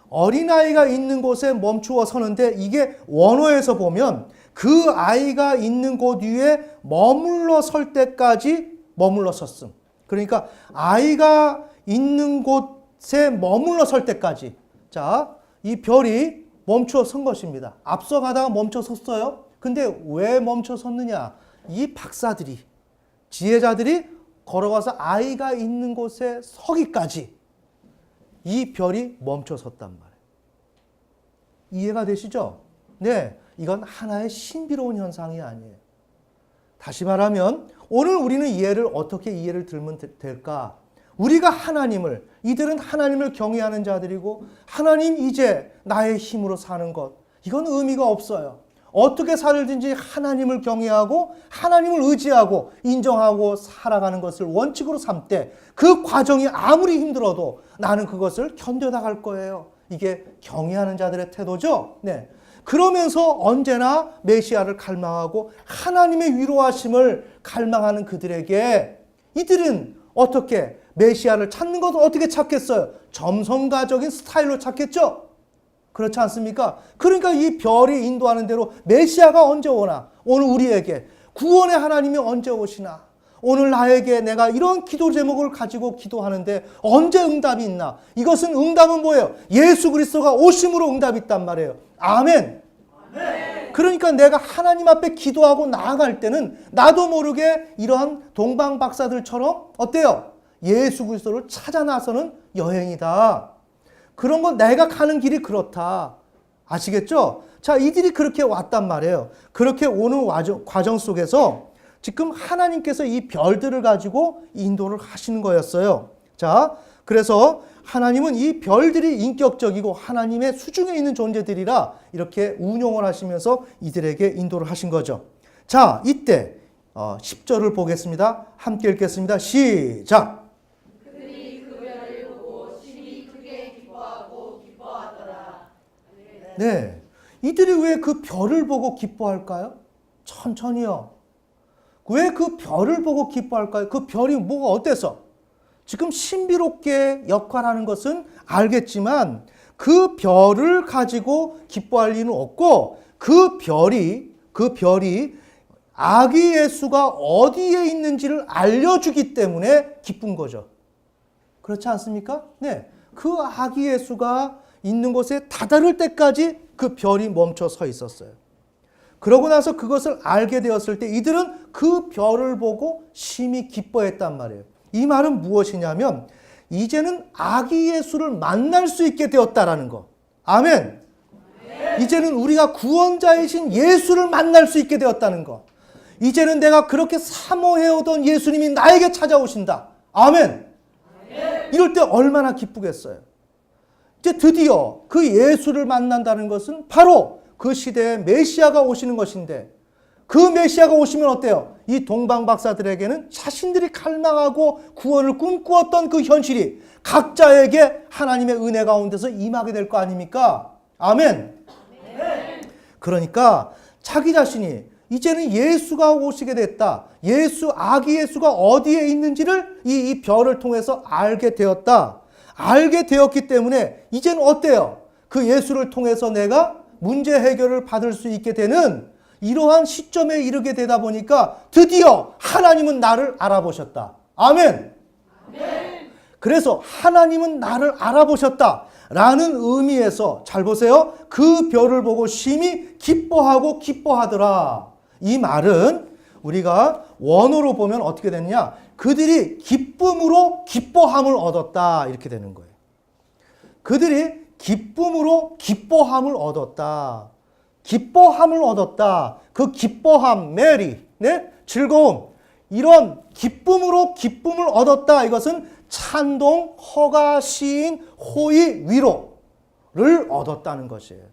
어린아이가 있는 곳에 멈추어 서는데 이게 원어에서 보면 그 아이가 있는 곳 위에 머물러 설 때까지 머물러 섰음. 그러니까 아이가 있는 곳에 머물러 설 때까지. 자, 이 별이 멈추어 선 것입니다. 앞서가다가 멈춰 섰어요. 근데 왜 멈춰 섰느냐? 이 박사들이, 지혜자들이 걸어가서 아이가 있는 곳에 서기까지 이 별이 멈춰 섰단 말이에요. 이해가 되시죠? 네, 이건 하나의 신비로운 현상이 아니에요. 다시 말하면 오늘 우리는 이해를 어떻게 이해를 들면 될까? 우리가 하나님을, 이들은 하나님을 경외하는 자들이고 하나님 이제 나의 힘으로 사는 것, 이건 의미가 없어요. 어떻게 살든지 하나님을 경외하고 하나님을 의지하고 인정하고 살아가는 것을 원칙으로 삼되 그 과정이 아무리 힘들어도 나는 그것을 견뎌나갈 거예요. 이게 경외하는 자들의 태도죠. 네. 그러면서 언제나 메시아를 갈망하고 하나님의 위로하심을 갈망하는 그들에게 이들은 어떻게 메시아를 찾는 것은 어떻게 찾겠어요? 점성가적인 스타일로 찾겠죠? 그렇지 않습니까? 그러니까 이 별이 인도하는 대로 메시아가 언제 오나? 오늘 우리에게 구원의 하나님이 언제 오시나? 오늘 나에게 내가 이런 기도 제목을 가지고 기도하는데 언제 응답이 있나? 이것은 응답은 뭐예요? 예수 그리스도가 오심으로 응답이 있단 말이에요. 아멘. 그러니까 내가 하나님 앞에 기도하고 나아갈 때는 나도 모르게 이러한 동방 박사들처럼 어때요? 예수 그리스도를 찾아 나서는 여행이다. 그런 건 내가 가는 길이 그렇다. 아시겠죠? 자, 이들이 그렇게 왔단 말이에요. 그렇게 오는 과정 속에서 지금 하나님께서 이 별들을 가지고 인도를 하시는 거였어요. 자, 그래서 하나님은 이 별들이 인격적이고 하나님의 수중에 있는 존재들이라 이렇게 운용을 하시면서 이들에게 인도를 하신 거죠. 자, 이때 10절을 보겠습니다. 함께 읽겠습니다. 시작! 그들이 그 별을 보고 심히 크게 기뻐하고 기뻐하더라. 네, 이들이 왜 그 별을 보고 기뻐할까요? 천천히요. 왜 그 별을 보고 기뻐할까요? 그 별이 뭐가 어때서? 지금 신비롭게 역할하는 것은 알겠지만 그 별을 가지고 기뻐할 리는 없고 그 별이 아기 예수가 어디에 있는지를 알려주기 때문에 기쁜 거죠. 그렇지 않습니까? 네, 그 아기 예수가 있는 곳에 다다를 때까지 그 별이 멈춰 서 있었어요. 그러고 나서 그것을 알게 되었을 때 이들은 그 별을 보고 심히 기뻐했단 말이에요. 이 말은 무엇이냐면 이제는 아기 예수를 만날 수 있게 되었다라는 거. 아멘. 이제는 우리가 구원자이신 예수를 만날 수 있게 되었다는 거. 이제는 내가 그렇게 사모해오던 예수님이 나에게 찾아오신다. 아멘. 이럴 때 얼마나 기쁘겠어요. 이제 드디어 그 예수를 만난다는 것은 바로 그 시대에 메시아가 오시는 것인데 그 메시아가 오시면 어때요? 이 동방 박사들에게는 자신들이 갈망하고 구원을 꿈꾸었던 그 현실이 각자에게 하나님의 은혜 가운데서 임하게 될 거 아닙니까? 아멘. 그러니까 자기 자신이 이제는 예수가 오시게 됐다. 아기 예수가 어디에 있는지를 이 별을 통해서 알게 되었다. 알게 되었기 때문에 이제는 어때요? 그 예수를 통해서 내가 문제 해결을 받을 수 있게 되는 이러한 시점에 이르게 되다 보니까 드디어 하나님은 나를 알아보셨다. 아멘. 그래서 하나님은 나를 알아보셨다 라는 의미에서 잘 보세요. 그 별을 보고 심히 기뻐하고 기뻐하더라. 이 말은 우리가 원어로 보면 어떻게 됐냐? 그들이 기쁨으로 기뻐함을 얻었다 이렇게 되는 거예요. 그들이 기쁨으로 기뻐함을 얻었다. 기뻐함을 얻었다. 그 기뻐함, 메리, 네? 즐거움, 이런 기쁨으로 기쁨을 얻었다. 이것은 찬동, 허가, 시인, 호의, 위로를 얻었다는 것이에요.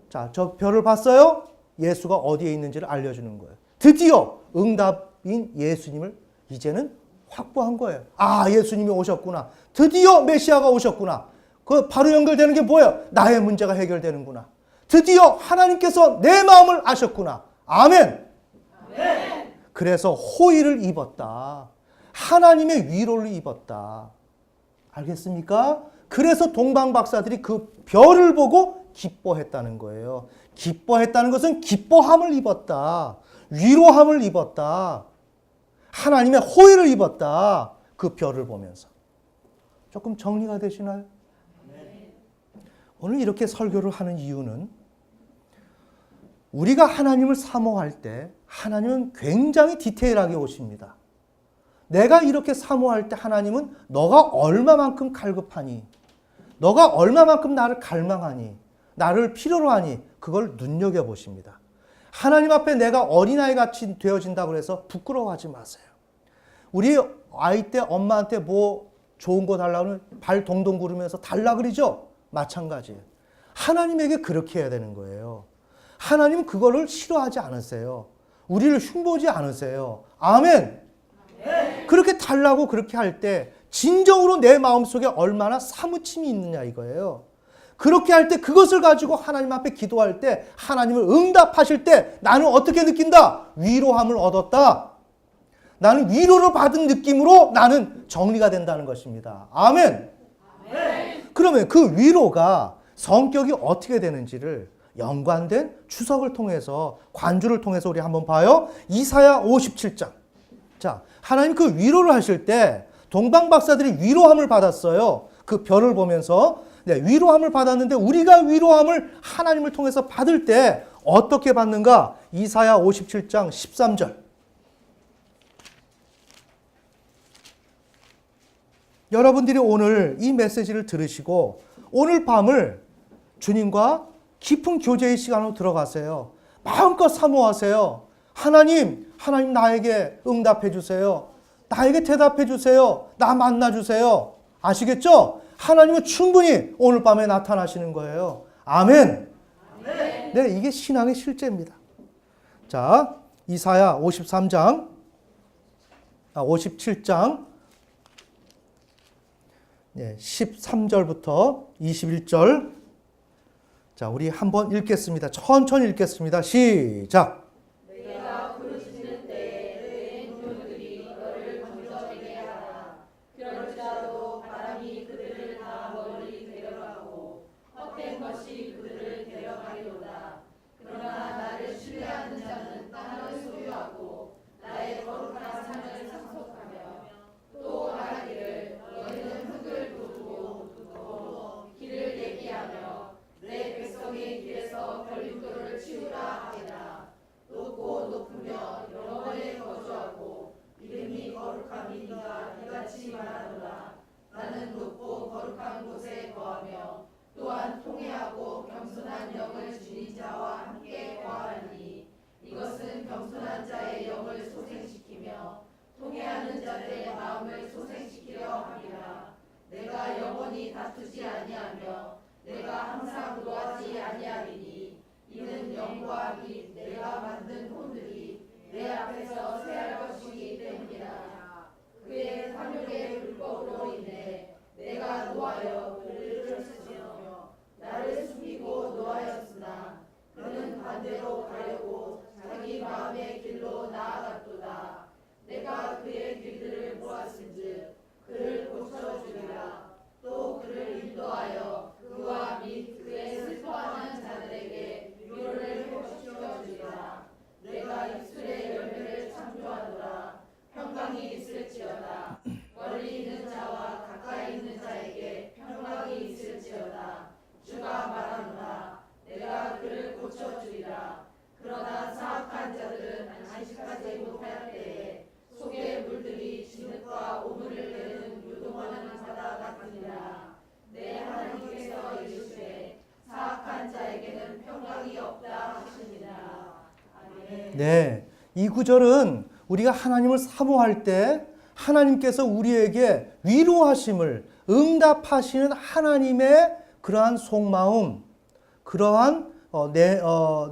자, 저 별을 봤어요? 예수가 어디에 있는지를 알려주는 거예요. 드디어 응답인 예수님을 이제는 확보한 거예요. 아, 예수님이 오셨구나. 드디어 메시아가 오셨구나. 그 바로 연결되는 게 뭐예요? 나의 문제가 해결되는구나. 드디어 하나님께서 내 마음을 아셨구나. 아멘. 아멘. 그래서 호의를 입었다. 하나님의 위로를 입었다. 알겠습니까? 그래서 동방 박사들이 그 별을 보고 기뻐했다는 거예요. 기뻐했다는 것은 기뻐함을 입었다. 위로함을 입었다. 하나님의 호의를 입었다. 그 별을 보면서. 조금 정리가 되시나요? 오늘 이렇게 설교를 하는 이유는 우리가 하나님을 사모할 때 하나님은 굉장히 디테일하게 오십니다. 내가 이렇게 사모할 때 하나님은 너가 얼마만큼 갈급하니, 너가 얼마만큼 나를 갈망하니, 나를 필요로 하니 그걸 눈여겨보십니다. 하나님 앞에 내가 어린아이 같이 되어진다고 해서 부끄러워하지 마세요. 우리 아이 때 엄마한테 뭐 좋은 거 달라고 하면 발 동동 구르면서 달라 그러죠? 마찬가지예요. 하나님에게 그렇게 해야 되는 거예요. 하나님은 그거를 싫어하지 않으세요. 우리를 흉보지 않으세요. 아멘. 그렇게 달라고 그렇게 할 때 진정으로 내 마음속에 얼마나 사무침이 있느냐 이거예요. 그렇게 할 때 그것을 가지고 하나님 앞에 기도할 때 하나님을 응답하실 때 나는 어떻게 느낀다? 위로함을 얻었다. 나는 위로를 받은 느낌으로 나는 정리가 된다는 것입니다. 아멘. 그러면 그 위로가 성격이 어떻게 되는지를 연관된 추석을 통해서 관주를 통해서 우리 한번 봐요. 이사야 57장. 자, 하나님 그 위로를 하실 때 동방 박사들이 위로함을 받았어요. 그 별을 보면서 위로함을 받았는데 우리가 위로함을 하나님을 통해서 받을 때 어떻게 받는가? 이사야 57장 13절. 여러분들이 오늘 이 메시지를 들으시고 오늘 밤을 주님과 깊은 교제의 시간으로 들어가세요. 마음껏 사모하세요. 하나님 나에게 응답해 주세요. 나에게 대답해 주세요. 나 만나 주세요. 아시겠죠? 하나님은 충분히 오늘 밤에 나타나시는 거예요. 아멘. 네, 이게 신앙의 실제입니다. 자, 이사야 57장 13절부터 21절. 자, 우리 한번 읽겠습니다. 천천히 읽겠습니다. 시작. 내가 부르짖는 때에 내 동료들이 너를 건져내게 하라. 그럴지라도 바람이 그들을 다 멀리 데려가고 헛된 것이 그들을 데려가리로다. 그러나 나를 신뢰하는 자는 땅을 소유하고 나의 거룩한 산을 상속하며 또 말하기를 너희는 흙을 두고 길을 예비하며 내 백성의 길에서 걸림돌을 치우라 하리라. 높고 높으며 영원에 거주하고 이름이 거룩함이니가 이같이 말하노라. 나는 높고 거룩한 곳에 거하며 또한 통회하고 겸손한 영을 지닌 자와 함께 거하리니 이것은 겸손한 자의 영을 소생시키며 통회하는 자들의 마음을 소생시키려 함이라. 내가 영원히 다투지 아니하며 내가 항상 노하지 아니하리니 이는 영과 빛 내가 만든 혼들이 내 앞에서 쇠할 것이기 때문이라. 그의 탐욕의 불법으로 인해 내가 노하여 그를 쫓으며 나를 숨기고 노하였으나 그는 반대로 가려고 네, 이 구절은 우리가 하나님을 사모할 때 하나님께서 우리에게 위로하심을 응답하시는 하나님의 그러한 속마음, 그러한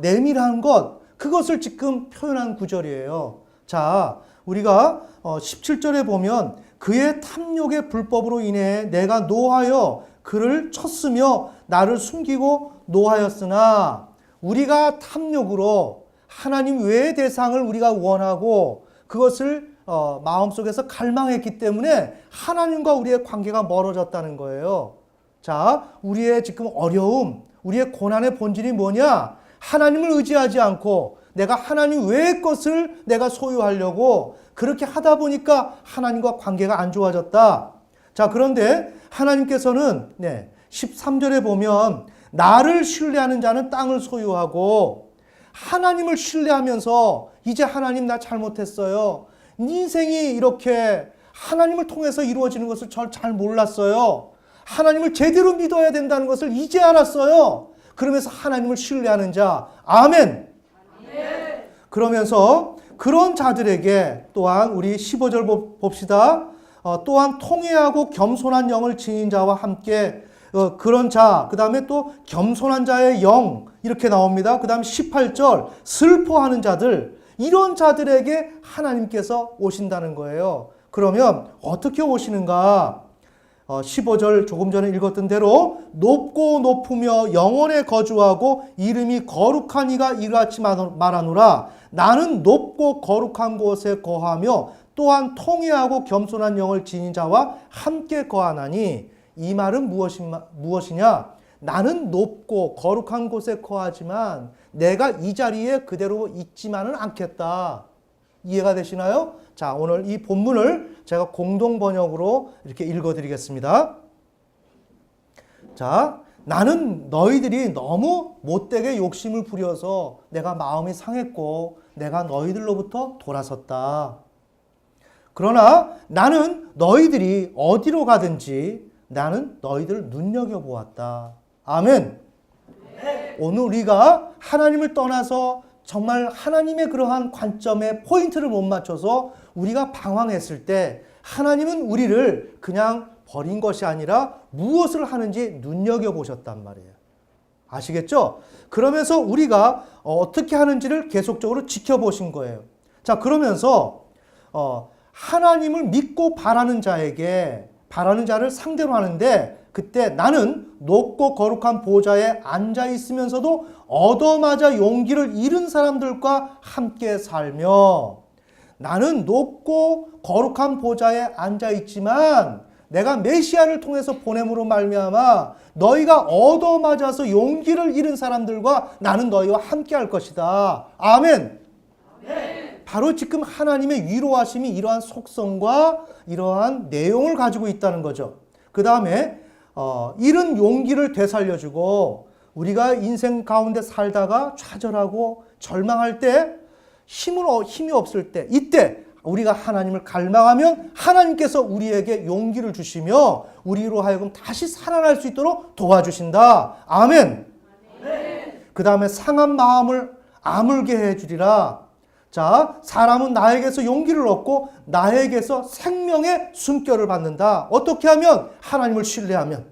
내밀한 것, 그것을 지금 표현한 구절이에요. 자, 우리가 17절에 보면 그의 탐욕의 불법으로 인해 내가 노하여 그를 쳤으며 나를 숨기고 노하였으나, 우리가 탐욕으로 하나님 외의 대상을 우리가 원하고 그것을 마음속에서 갈망했기 때문에 하나님과 우리의 관계가 멀어졌다는 거예요. 자, 우리의 지금 어려움, 우리의 고난의 본질이 뭐냐? 하나님을 의지하지 않고 내가 하나님 외의 것을 내가 소유하려고 그렇게 하다 보니까 하나님과 관계가 안 좋아졌다. 자, 그런데 하나님께서는 13절에 보면 나를 신뢰하는 자는 땅을 소유하고, 하나님을 신뢰하면서 이제 하나님 나 잘못했어요. 인생이 이렇게 하나님을 통해서 이루어지는 것을 잘 몰랐어요. 하나님을 제대로 믿어야 된다는 것을 이제 알았어요. 그러면서 하나님을 신뢰하는 자. 아멘. 그러면서 그런 자들에게 또한 우리 15절 봅시다. 또한 통회하고 겸손한 영을 지닌 자와 함께 그런 자, 그 다음에 또 겸손한 자의 영, 이렇게 나옵니다. 그 다음 18절 슬퍼하는 자들, 이런 자들에게 하나님께서 오신다는 거예요. 그러면 어떻게 오시는가? 15절 조금 전에 읽었던 대로 높고 높으며 영원에 거주하고 이름이 거룩한 이가 이같이 말하노라. 나는 높고 거룩한 곳에 거하며 또한 통회하고 겸손한 영을 지닌 자와 함께 거하나니, 이 말은 무엇이냐? 나는 높고 거룩한 곳에 거하지만 내가 이 자리에 그대로 있지만은 않겠다. 이해가 되시나요? 자, 오늘 이 본문을 제가 공동 번역으로 이렇게 읽어드리겠습니다. 자, 나는 너희들이 너무 못되게 욕심을 부려서 내가 마음이 상했고 내가 너희들로부터 돌아섰다. 그러나 나는 너희들이 어디로 가든지 나는 너희들을 눈여겨보았다. 아멘. 네. 오늘 우리가 하나님을 떠나서 정말 하나님의 그러한 관점에 포인트를 못 맞춰서 우리가 방황했을 때 하나님은 우리를 그냥 버린 것이 아니라 무엇을 하는지 눈여겨보셨단 말이에요. 아시겠죠? 그러면서 우리가 어떻게 하는지를 계속적으로 지켜보신 거예요. 자, 그러면서 하나님을 믿고 바라는 자를 상대로 하는데, 그때 나는 높고 거룩한 보좌에 앉아 있으면서도 얻어맞아 용기를 잃은 사람들과 함께 살며, 나는 높고 거룩한 보좌에 앉아 있지만 내가 메시아를 통해서 보냄으로 말미암아 너희가 얻어맞아서 용기를 잃은 사람들과 나는 너희와 함께 할 것이다. 아멘. 바로 지금 하나님의 위로하심이 이러한 속성과 이러한 내용을 가지고 있다는 거죠. 그 다음에 잃은 용기를 되살려주고, 우리가 인생 가운데 살다가 좌절하고 절망할 때 힘이 없을 때, 이때 우리가 하나님을 갈망하면 하나님께서 우리에게 용기를 주시며 우리로 하여금 다시 살아날 수 있도록 도와주신다. 아멘. 그 다음에 상한 마음을 아물게 해주리라. 자, 사람은 나에게서 용기를 얻고 나에게서 생명의 숨결을 받는다. 어떻게 하면? 하나님을 신뢰하면.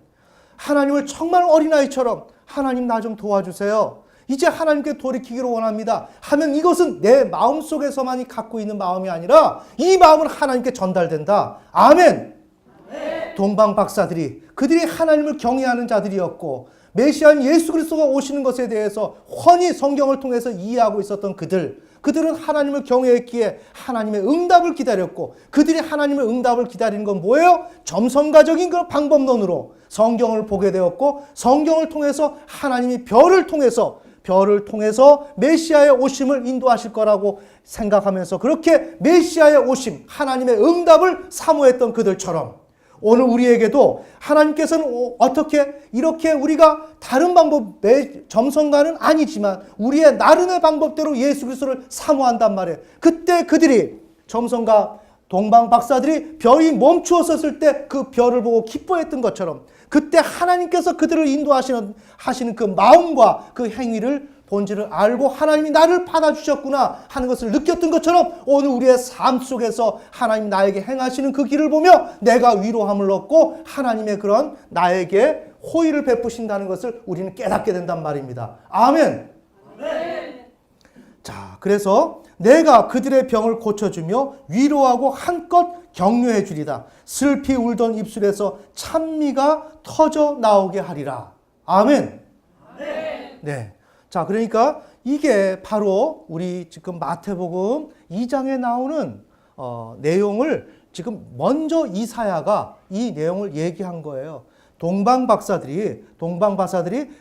하나님을 정말 어린아이처럼 하나님 나 좀 도와주세요. 이제 하나님께 돌이키기를 원합니다 하면 이것은 내 마음속에서만이 갖고 있는 마음이 아니라 이 마음은 하나님께 전달된다. 아멘. 동방 박사들이, 그들이 하나님을 경외하는 자들이었고 메시아인 예수 그리스도가 오시는 것에 대해서 훤히 성경을 통해서 이해하고 있었던 그들은 하나님을 경외했기에 하나님의 응답을 기다렸고, 그들이 하나님의 응답을 기다리는 건 뭐예요? 점성가적인 그런 방법론으로 성경을 보게 되었고, 성경을 통해서 하나님이 별을 통해서 메시아의 오심을 인도하실 거라고 생각하면서 그렇게 메시아의 오심, 하나님의 응답을 사모했던 그들처럼 오늘 우리에게도 하나님께서는 어떻게 이렇게 우리가 다른 방법의 점성가는 아니지만 우리의 나름의 방법대로 예수 그리스도를 사모한단 말이에요. 그때 그들이 점성가 동방 박사들이 별이 멈추었을 때 그 별을 보고 기뻐했던 것처럼 그때 하나님께서 그들을 인도하시는 그 마음과 그 행위를 본질을 알고 하나님이 나를 받아주셨구나 하는 것을 느꼈던 것처럼 오늘 우리의 삶 속에서 하나님 나에게 행하시는 그 길을 보며 내가 위로함을 얻고 하나님의 그런 나에게 호의를 베푸신다는 것을 우리는 깨닫게 된단 말입니다. 아멘. 자, 그래서 내가 그들의 병을 고쳐주며 위로하고 한껏 격려해 주리다. 슬피 울던 입술에서 찬미가 터져 나오게 하리라. 아멘. 네. 자, 그러니까 이게 바로 우리 지금 마태복음 2장에 나오는 내용을 지금 먼저 이사야가 이 내용을 얘기한 거예요. 동방박사들이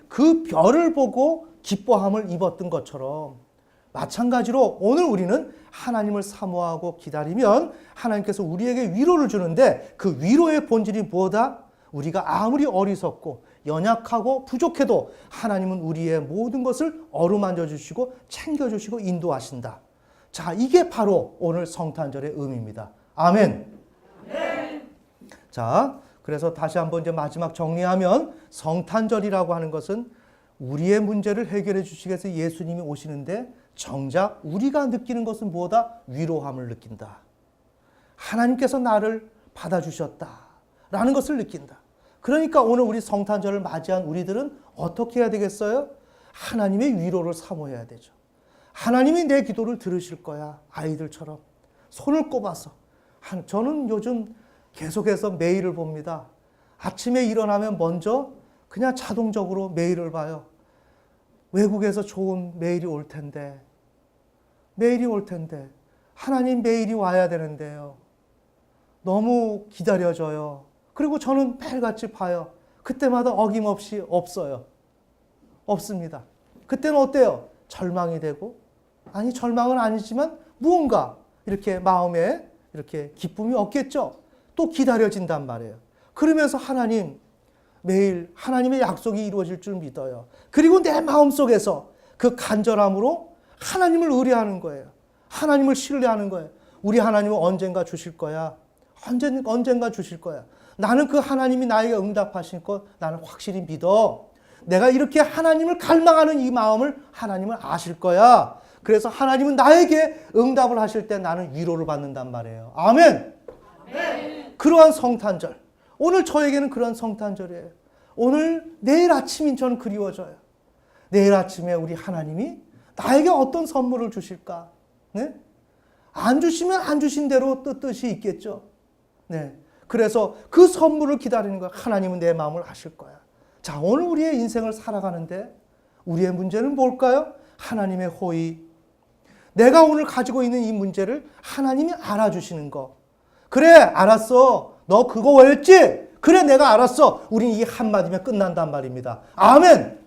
그 별을 보고 기뻐함을 입었던 것처럼 마찬가지로 오늘 우리는 하나님을 사모하고 기다리면 하나님께서 우리에게 위로를 주는데 그 위로의 본질이 뭐다? 우리가 아무리 어리석고 연약하고 부족해도 하나님은 우리의 모든 것을 어루만져 주시고 챙겨주시고 인도하신다. 자, 이게 바로 오늘 성탄절의 의미입니다. 아멘. 자, 그래서 다시 한번 이제 마지막 정리하면 성탄절이라고 하는 것은 우리의 문제를 해결해 주시기 위해서 예수님이 오시는데 정작 우리가 느끼는 것은 뭐다? 위로함을 느낀다. 하나님께서 나를 받아주셨다라는 것을 느낀다. 그러니까 오늘 우리 성탄절을 맞이한 우리들은 어떻게 해야 되겠어요? 하나님의 위로를 사모해야 되죠. 하나님이 내 기도를 들으실 거야. 아이들처럼 손을 꼽아서. 저는 요즘 계속해서 메일을 봅니다. 아침에 일어나면 먼저 그냥 자동적으로 메일을 봐요. 외국에서 좋은 메일이 올 텐데 하나님 메일이 와야 되는데요. 너무 기다려져요. 그리고 저는 매일같이 봐요. 그때마다 어김없이 없어요. 없습니다. 그때는 어때요? 절망이 되고, 아니 절망은 아니지만 무언가 이렇게 마음에 이렇게 기쁨이 없겠죠. 또 기다려진단 말이에요. 그러면서 하나님, 매일 하나님의 약속이 이루어질 줄 믿어요. 그리고 내 마음속에서 그 간절함으로 하나님을 의뢰하는 거예요. 하나님을 신뢰하는 거예요. 우리 하나님은 언젠가 주실 거야. 언젠가 주실 거야. 나는 그 하나님이 나에게 응답하실 것 나는 확실히 믿어. 내가 이렇게 하나님을 갈망하는 이 마음을 하나님은 아실 거야. 그래서 하나님은 나에게 응답을 하실 때 나는 위로를 받는단 말이에요. 아멘. 그러한 성탄절. 오늘 저에게는 그런 성탄절이에요. 오늘 내일 아침이 저는 그리워져요. 내일 아침에 우리 하나님이 나에게 어떤 선물을 주실까? 네? 안 주시면 안 주신 대로 뜻이 있겠죠. 네. 그래서 그 선물을 기다리는 거야. 하나님은 내 마음을 아실 거야. 자, 오늘 우리의 인생을 살아가는데 우리의 문제는 뭘까요? 하나님의 호의. 내가 오늘 가지고 있는 이 문제를 하나님이 알아주시는 거. 그래, 알았어. 너 그거 왜였지? 그래, 내가 알았어. 우린 이 한마디면 끝난단 말입니다. 아멘.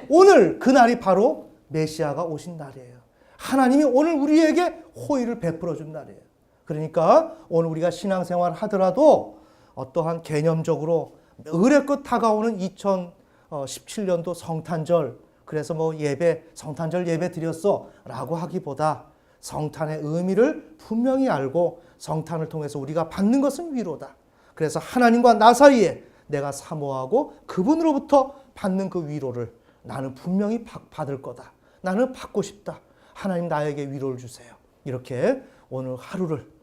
오늘 그날이 바로 메시아가 오신 날이에요. 하나님이 오늘 우리에게 호의를 베풀어 준 날이에요. 그러니까 오늘 우리가 신앙생활 하더라도 어떠한 개념적으로 의례껏 다가오는 2017년도 성탄절, 그래서 뭐 성탄절 예배 드렸어 라고 하기보다 성탄의 의미를 분명히 알고 성탄을 통해서 우리가 받는 것은 위로다. 그래서 하나님과 나 사이에 내가 사모하고 그분으로부터 받는 그 위로를 나는 분명히 받을 거다. 나는 받고 싶다. 하나님 나에게 위로를 주세요. 이렇게 오늘 하루를